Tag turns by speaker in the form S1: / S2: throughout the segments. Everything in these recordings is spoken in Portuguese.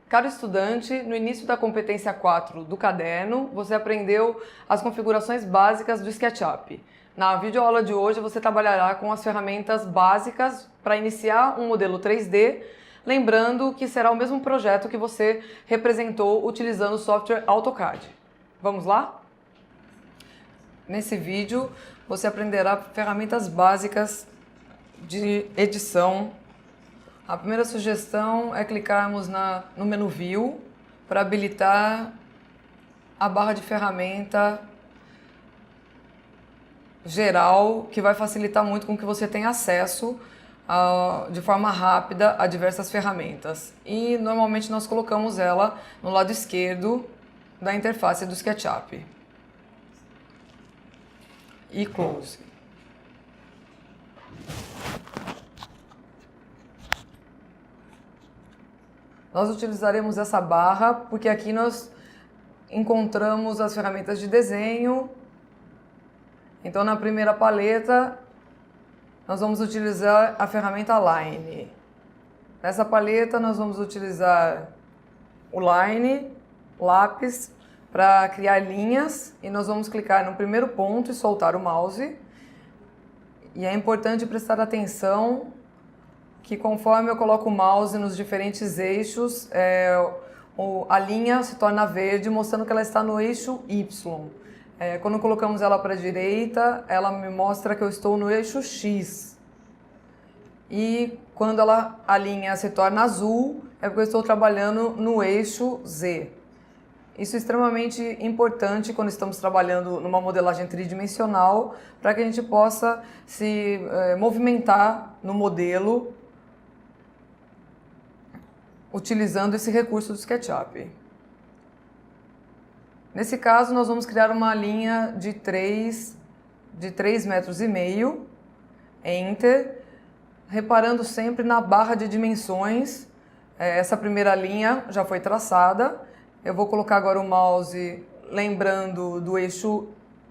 S1: Caro estudante, no início da competência 4 do caderno, você aprendeu as configurações básicas do SketchUp. Na videoaula de hoje, você trabalhará com as ferramentas básicas para iniciar um modelo 3D, lembrando que será o mesmo projeto que você representou utilizando o software AutoCAD. Vamos lá? Nesse vídeo, você aprenderá ferramentas básicas de edição. A primeira sugestão é clicarmos no menu View para habilitar a barra de ferramenta geral, que vai facilitar muito com que você tenha acesso de forma rápida a diversas ferramentas. E normalmente nós colocamos ela no lado esquerdo da interface do SketchUp. E Close. Nós utilizaremos essa barra porque aqui nós encontramos as ferramentas de desenho. Então, na primeira paleta, nós vamos utilizar a ferramenta Line. Nessa paleta, nós vamos utilizar o Line, lápis, para criar linhas. E nós vamos clicar no primeiro ponto e soltar o mouse. E é importante prestar atenção que conforme eu coloco o mouse nos diferentes eixos, a linha se torna verde, mostrando que ela está no eixo Y. Quando colocamos ela para a direita, ela me mostra que eu estou no eixo X. E quando a linha se torna azul, é porque eu estou trabalhando no eixo Z. Isso é extremamente importante quando estamos trabalhando numa modelagem tridimensional, para que a gente possa se movimentar no modelo utilizando esse recurso do SketchUp. Nesse caso, nós vamos criar uma linha de 3,5 metros, Enter, reparando sempre na barra de dimensões. Essa primeira linha já foi traçada. Eu vou colocar agora o mouse lembrando do eixo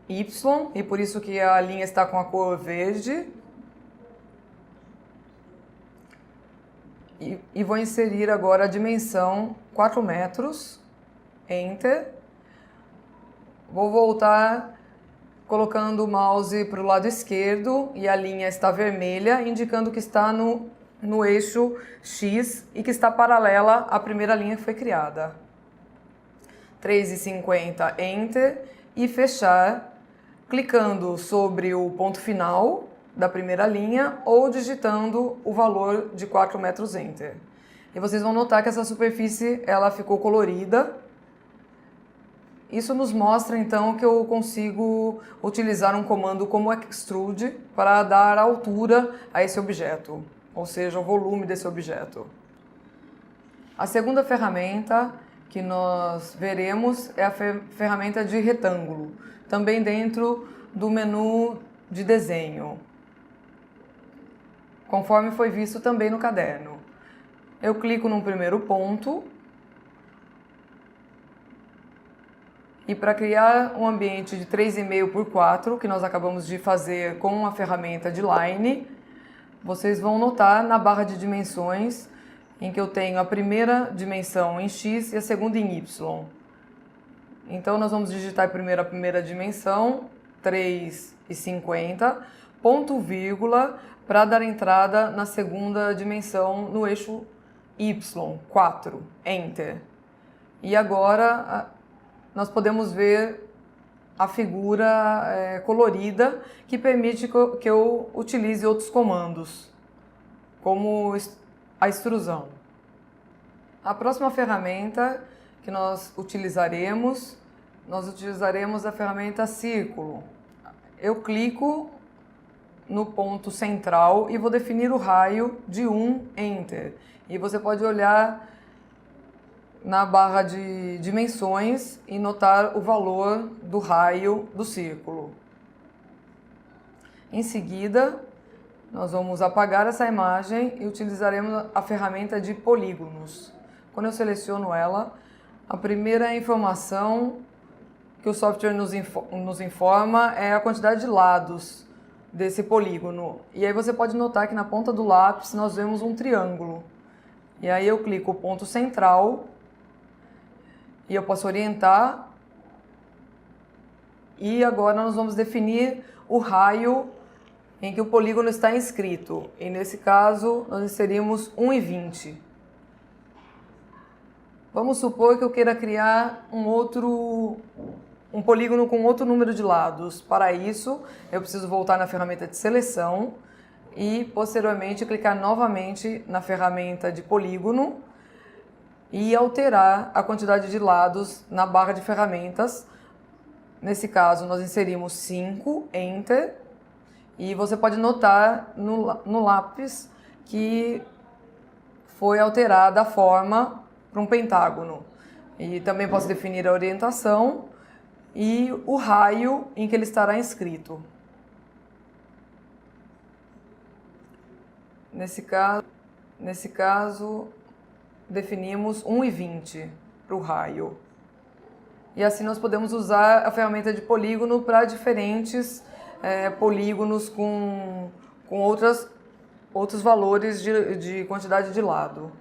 S1: Y, e por isso que a linha está com a cor verde. E vou inserir agora a dimensão 4 metros, Enter. Vou voltar colocando o mouse para o lado esquerdo e a linha está vermelha, indicando que está no eixo X e que está paralela à primeira linha que foi criada. 3,50, Enter, e fechar, clicando sobre o ponto final da primeira linha ou digitando o valor de 4 metros, Enter. E vocês vão notar que essa superfície ela ficou colorida. Isso nos mostra então que eu consigo utilizar um comando como Extrude para dar altura a esse objeto, ou seja, o volume desse objeto. A segunda ferramenta que nós veremos é a ferramenta de retângulo, também dentro do menu de desenho, conforme foi visto também no caderno. Eu clico no primeiro ponto e para criar um ambiente de 3,5 por 4, que nós acabamos de fazer com a ferramenta de Line, vocês vão notar na barra de dimensões em que eu tenho a primeira dimensão em X e a segunda em Y. Então nós vamos digitar primeiro a primeira dimensão, 3,50, ponto vírgula, para dar entrada na segunda dimensão no eixo Y, 4, Enter. E agora nós podemos ver a figura colorida, que permite que eu utilize outros comandos, como a extrusão. A próxima ferramenta que nós utilizaremos a ferramenta Círculo. Eu clico no ponto central e vou definir o raio de 1, Enter. E você pode olhar na barra de dimensões e notar o valor do raio do círculo. Em seguida, nós vamos apagar essa imagem e utilizaremos a ferramenta de polígonos. Quando eu seleciono ela, a primeira informação que o software nos informa é a quantidade de lados desse polígono. E aí você pode notar que na ponta do lápis nós vemos um triângulo. E aí eu clico o ponto central e eu posso orientar. E agora nós vamos definir o raio em que o polígono está inscrito. E nesse caso, nós inserimos 1,20. Vamos supor que eu queira criar um polígono com outro número de lados. Para isso, eu preciso voltar na ferramenta de seleção e, posteriormente, clicar novamente na ferramenta de polígono e alterar a quantidade de lados na barra de ferramentas. Nesse caso, nós inserimos 5, Enter, e você pode notar no lápis que foi alterada a forma para um pentágono. E também posso definir a orientação e o raio em que ele estará inscrito. Nesse caso, definimos 1,20 para o raio. E assim nós podemos usar a ferramenta de polígono para diferentes polígonos com outros valores de quantidade de lado.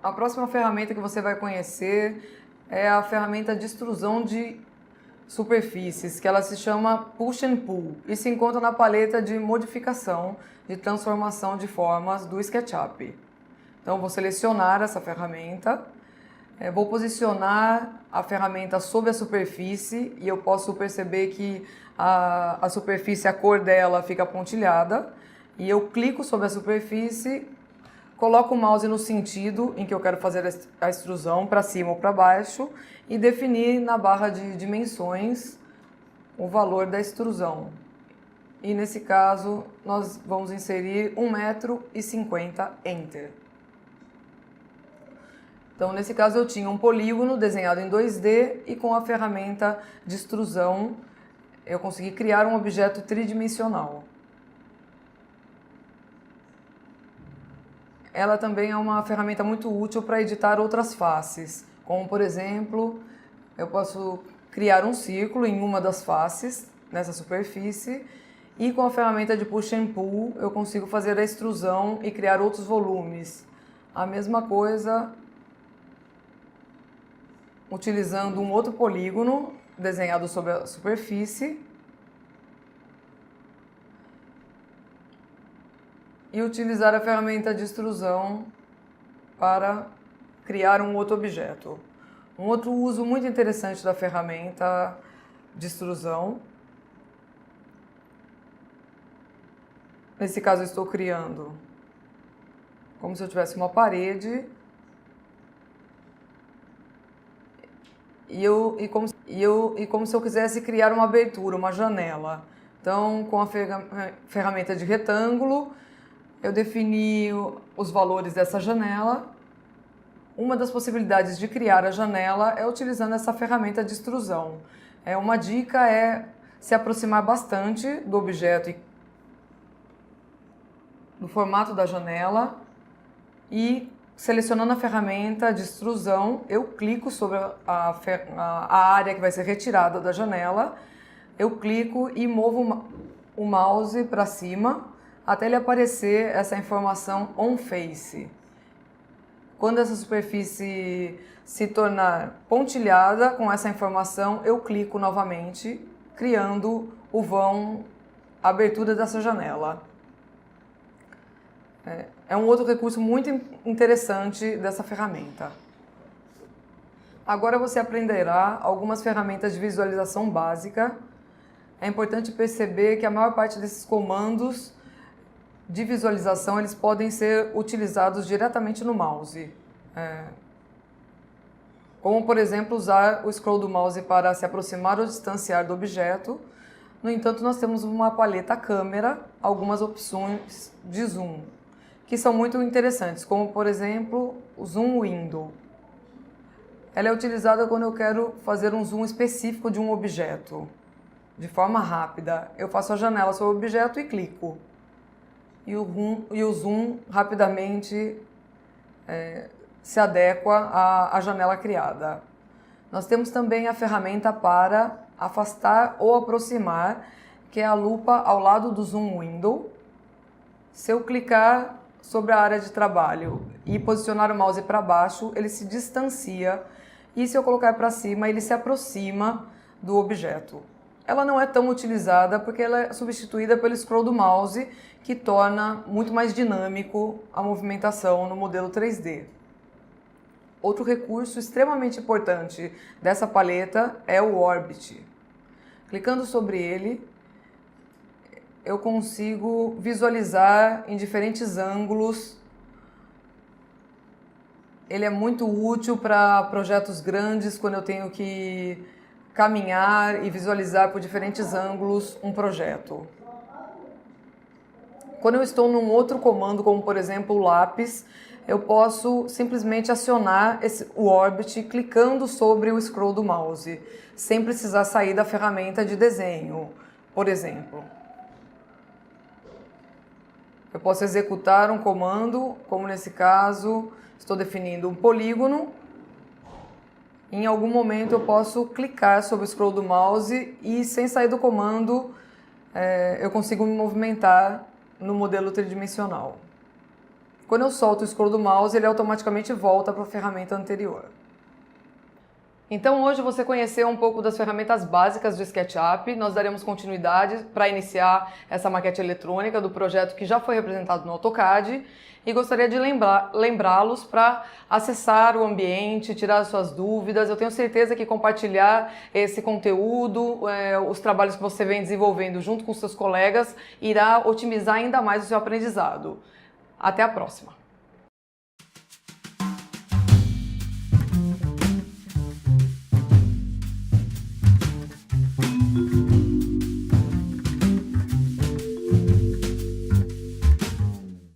S1: A próxima ferramenta que você vai conhecer é a ferramenta de extrusão de superfícies, que ela se chama Push and Pull e se encontra na paleta de modificação de transformação de formas do SketchUp. Então, vou selecionar essa ferramenta, vou posicionar a ferramenta sobre a superfície e eu posso perceber que a superfície, a cor dela fica pontilhada, e eu clico sobre a superfície, coloco o mouse no sentido em que eu quero fazer a extrusão, para cima ou para baixo, e definir na barra de dimensões o valor da extrusão. E nesse caso, nós vamos inserir 1,50 m, Enter. Então, nesse caso, eu tinha um polígono desenhado em 2D e com a ferramenta de extrusão eu consegui criar um objeto tridimensional. Ela também é uma ferramenta muito útil para editar outras faces, como, por exemplo, eu posso criar um círculo em uma das faces, nessa superfície, e com a ferramenta de Push and Pull eu consigo fazer a extrusão e criar outros volumes. A mesma coisa utilizando um outro polígono desenhado sobre a superfície e utilizar a ferramenta de extrusão para criar um outro objeto. Um outro uso muito interessante da ferramenta de extrusão, nesse caso eu estou criando como se eu tivesse uma parede e como se eu quisesse criar uma abertura, uma janela. Então, com a ferramenta de retângulo, eu defini os valores dessa janela. Uma das possibilidades de criar a janela é utilizando essa ferramenta de extrusão. Uma dica é se aproximar bastante do objeto e do formato da janela e, selecionando a ferramenta de extrusão, eu clico sobre a área que vai ser retirada da janela, eu clico e movo o mouse para cima até ele aparecer essa informação On Face. Quando essa superfície se tornar pontilhada com essa informação, eu clico novamente, criando o vão, a abertura dessa janela. É um outro recurso muito interessante dessa ferramenta. Agora você aprenderá algumas ferramentas de visualização básica. É importante perceber que a maior parte desses comandos de visualização eles podem ser utilizados diretamente no mouse. Como, por exemplo, usar o scroll do mouse para se aproximar ou distanciar do objeto. No entanto, nós temos uma paleta câmera, algumas opções de zoom, que são muito interessantes, como, por exemplo, o Zoom Window. Ela é utilizada quando eu quero fazer um zoom específico de um objeto, de forma rápida. Eu faço a janela sobre o objeto e clico. E o zoom rapidamente se adequa à janela criada. Nós temos também a ferramenta para afastar ou aproximar, que é a lupa ao lado do Zoom Window. Se eu clicar sobre a área de trabalho e posicionar o mouse para baixo, ele se distancia, e se eu colocar para cima, ele se aproxima do objeto. Ela não é tão utilizada porque ela é substituída pelo scroll do mouse, que torna muito mais dinâmico a movimentação no modelo 3D. Outro recurso extremamente importante dessa paleta é o Orbit. Clicando sobre ele, eu consigo visualizar em diferentes ângulos. Ele é muito útil para projetos grandes, quando eu tenho que caminhar e visualizar por diferentes ângulos um projeto. Quando eu estou num outro comando, como por exemplo o lápis, eu posso simplesmente acionar o Orbit clicando sobre o scroll do mouse, sem precisar sair da ferramenta de desenho, por exemplo. Eu posso executar um comando, como nesse caso, estou definindo um polígono. Em algum momento eu posso clicar sobre o scroll do mouse e, sem sair do comando, eu consigo me movimentar no modelo tridimensional. Quando eu solto o scroll do mouse, ele automaticamente volta para a ferramenta anterior. Então hoje você conheceu um pouco das ferramentas básicas do SketchUp. Nós daremos continuidade para iniciar essa maquete eletrônica do projeto que já foi representado no AutoCAD, e gostaria de lembrá-los para acessar o ambiente, tirar as suas dúvidas. Eu tenho certeza que compartilhar esse conteúdo, os trabalhos que você vem desenvolvendo junto com seus colegas, irá otimizar ainda mais o seu aprendizado. Até a próxima!